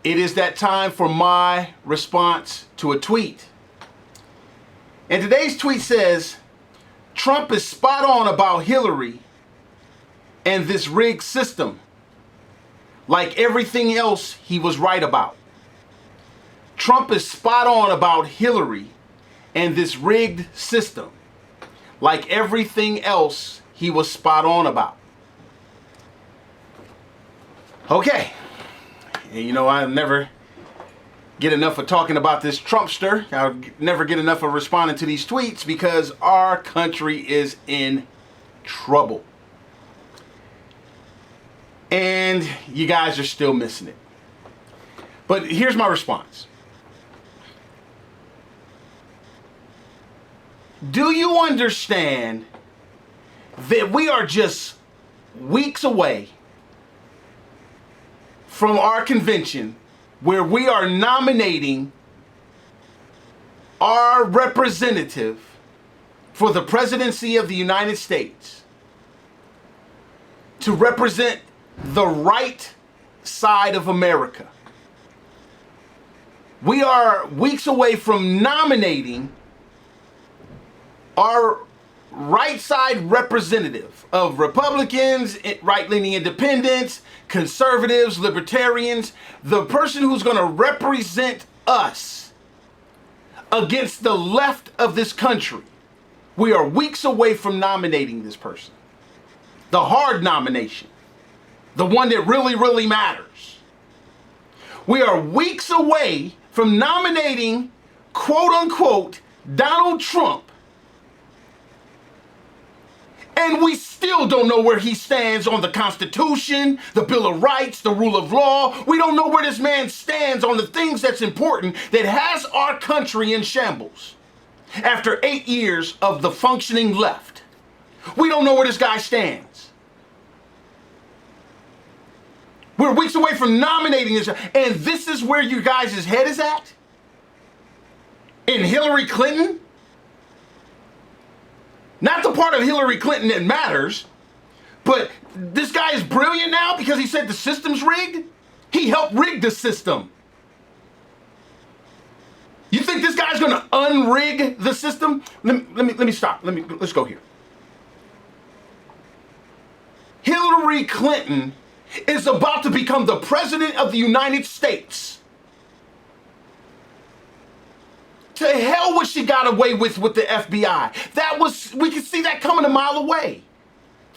It is that time for my response to a tweet. And today's tweet says, Trump is spot on about Hillary and this rigged system. Like everything else he was right about. Trump is spot on about Hillary and this rigged system. Like everything else he was spot on about. Okay. And you know, I'll never get enough of talking about this Trumpster. I'll never get enough of responding to these tweets because our country is in trouble. And you guys are still missing it. But here's my response. Do you understand that we are just weeks away from our convention where we are nominating our representative for the presidency of the United States to represent the right side of America? We are weeks away from nominating our right side representative of Republicans, right-leaning independents, conservatives, libertarians, the person who's going to represent us against the left of this country. We are weeks away from nominating this person. The hard nomination. The one that really, really matters. We are weeks away from nominating, quote unquote, Donald Trump. And we still don't know where he stands on the Constitution, the Bill of Rights, the rule of law. We don't know where this man stands on the things that's important that has our country in shambles. After 8 years of the functioning left, we don't know where this guy stands. We're weeks away from nominating this, and this is where you guys' head is at? In Hillary Clinton? Not the part of Hillary Clinton that matters, but this guy is brilliant now because he said the system's rigged? He helped rig the system. You think this guy's gonna unrig the system? Let me stop. Let's go here. Hillary Clinton is about to become the president of the United States. To hell what she got away with the FBI. We could see that coming a mile away.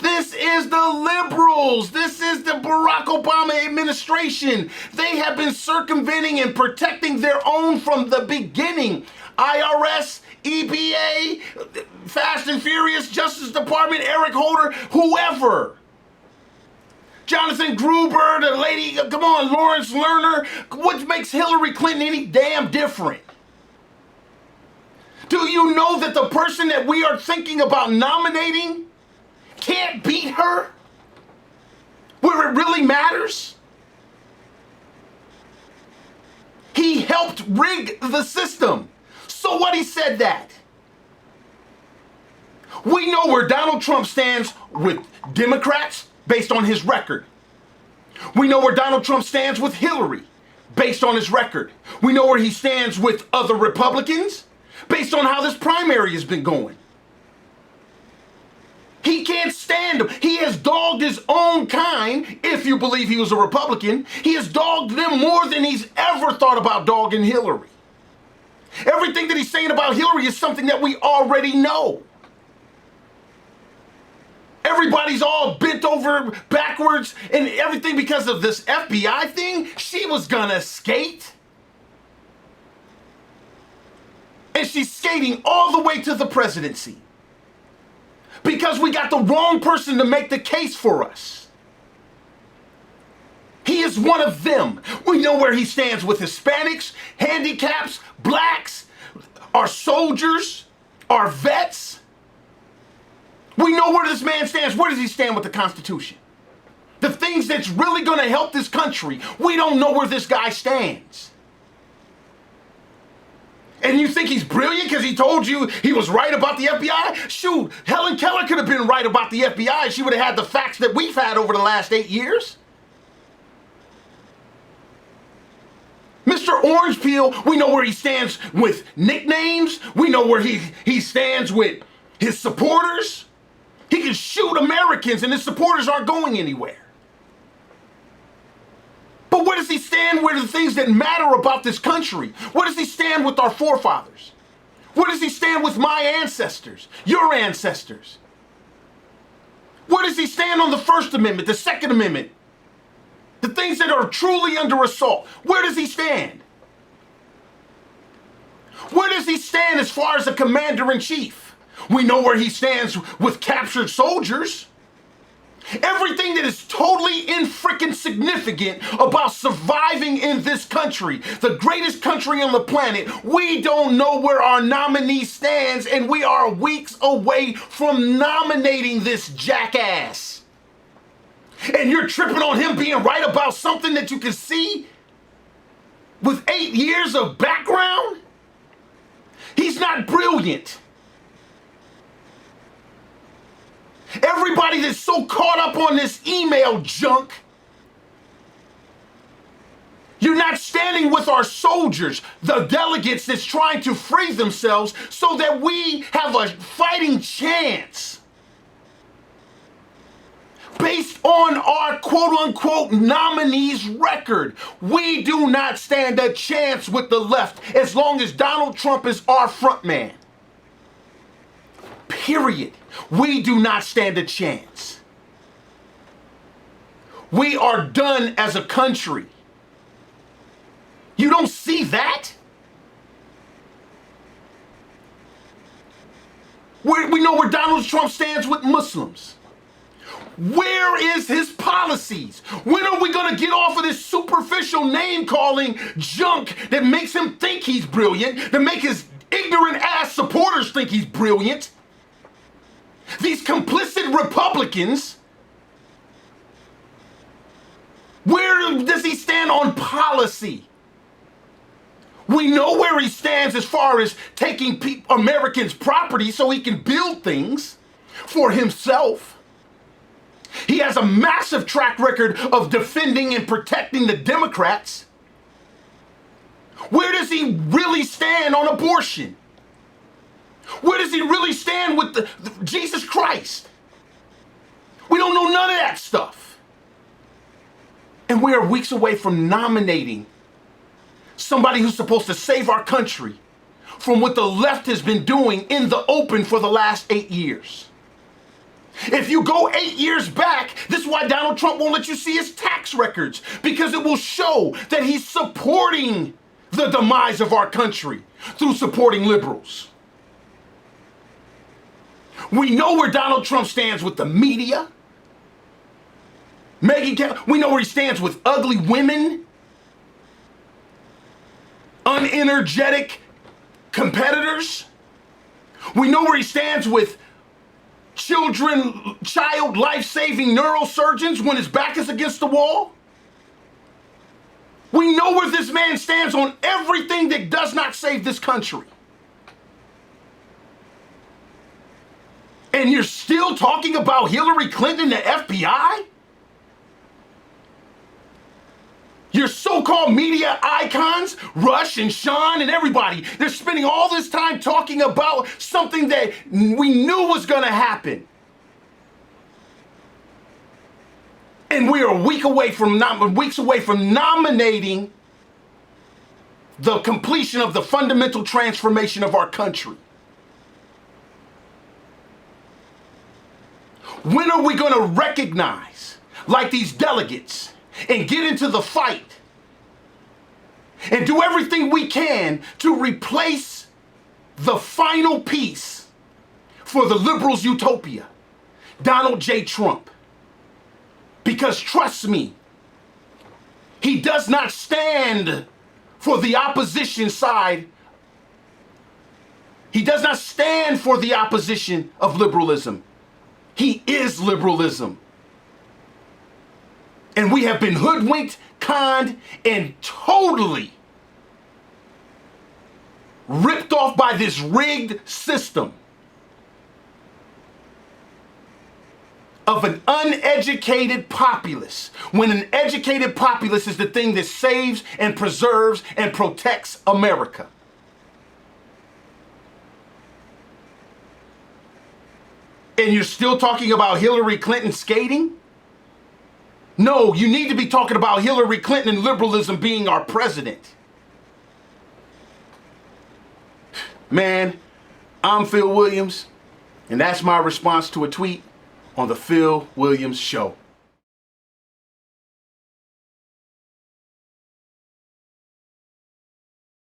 This is the liberals. This is the Barack Obama administration. They have been circumventing and protecting their own from the beginning. IRS, EPA, Fast and Furious, Justice Department, Eric Holder, whoever. Jonathan Gruber, the lady, come on, Lawrence Lerner. What makes Hillary Clinton any damn different? Do you know that the person that we are thinking about nominating can't beat her? Where it really matters? He helped rig the system. So what, he said that? We know where Donald Trump stands with Democrats based on his record. We know where Donald Trump stands with Hillary based on his record. We know where he stands with other Republicans based on how this primary has been going. He can't stand them. He has dogged his own kind, if you believe he was a Republican. He has dogged them more than he's ever thought about dogging Hillary. Everything that he's saying about Hillary is something that we already know. Everybody's all bent over backwards and everything because of this FBI thing. She was gonna skate. And she's skating all the way to the presidency. Because we got the wrong person to make the case for us. He is one of them. We know where he stands with Hispanics, handicaps, blacks, our soldiers, our vets. We know where this man stands. Where does he stand with the Constitution? The things that's really going to help this country, we don't know where this guy stands. And you think he's brilliant because he told you he was right about the FBI? Shoot, Helen Keller could have been right about the FBI. She would have had the facts that we've had over the last 8 years. Mr. Orange Peel, we know where he stands with nicknames. We know where he stands with his supporters. He can shoot Americans and his supporters aren't going anywhere. But where does he stand with the things that matter about this country? Where does he stand with our forefathers? Where does he stand with my ancestors, your ancestors? Where does he stand on the First Amendment, the Second Amendment? The things that are truly under assault. Where does he stand? Where does he stand as far as a commander-in-chief? We know where he stands with captured soldiers. Everything that is totally infreaking significant about surviving in this country, the greatest country on the planet, we don't know where our nominee stands, and we are weeks away from nominating this jackass. And you're tripping on him being right about something that you can see with 8 years of background? He's not brilliant. Everybody that's so caught up on this email junk, you're not standing with our soldiers, the delegates that's trying to free themselves so that we have a fighting chance. Based on our quote-unquote nominee's record, we do not stand a chance with the left as long as Donald Trump is our front man. Period. We do not stand a chance. We are done as a country. You don't see that? We know where Donald Trump stands with Muslims. Where is his policies? When are we going to get off of this superficial name-calling junk that makes him think he's brilliant, that make his ignorant ass supporters think he's brilliant? These complicit Republicans, where does he stand on policy? We know where he stands as far as taking Americans' property so he can build things for himself. He has a massive track record of defending and protecting the Democrats. Where does he really stand on abortion? Where does he really stand with Jesus Christ? We don't know none of that stuff. And we are weeks away from nominating somebody who's supposed to save our country from what the left has been doing in the open for the last 8 years. If you go 8 years back, this is why Donald Trump won't let you see his tax records, because it will show that he's supporting the demise of our country through supporting liberals. We know where Donald Trump stands with the media. We know where he stands with ugly women, unenergetic competitors. We know where he stands with child life-saving neurosurgeons when his back is against the wall. We know where this man stands on everything that does not save this country. And you're still talking about Hillary Clinton and the FBI? Your so-called media icons, Rush and Sean and everybody, they're spending all this time talking about something that we knew was going to happen. And we are weeks away from nominating the completion of the fundamental transformation of our country. When are we going to recognize, like these delegates, and get into the fight and do everything we can to replace the final piece for the liberals' utopia, Donald J. Trump? Because trust me, he does not stand for the opposition side. He does not stand for the opposition of liberalism. He is liberalism. And we have been hoodwinked, conned, and totally ripped off by this rigged system. of an uneducated populace, when an educated populace is the thing that saves and preserves and protects America. And you're still talking about Hillary Clinton skating? No, you need to be talking about Hillary Clinton and liberalism being our president. Man, I'm Phil Williams, and that's my response to a tweet on the Phil Williams Show.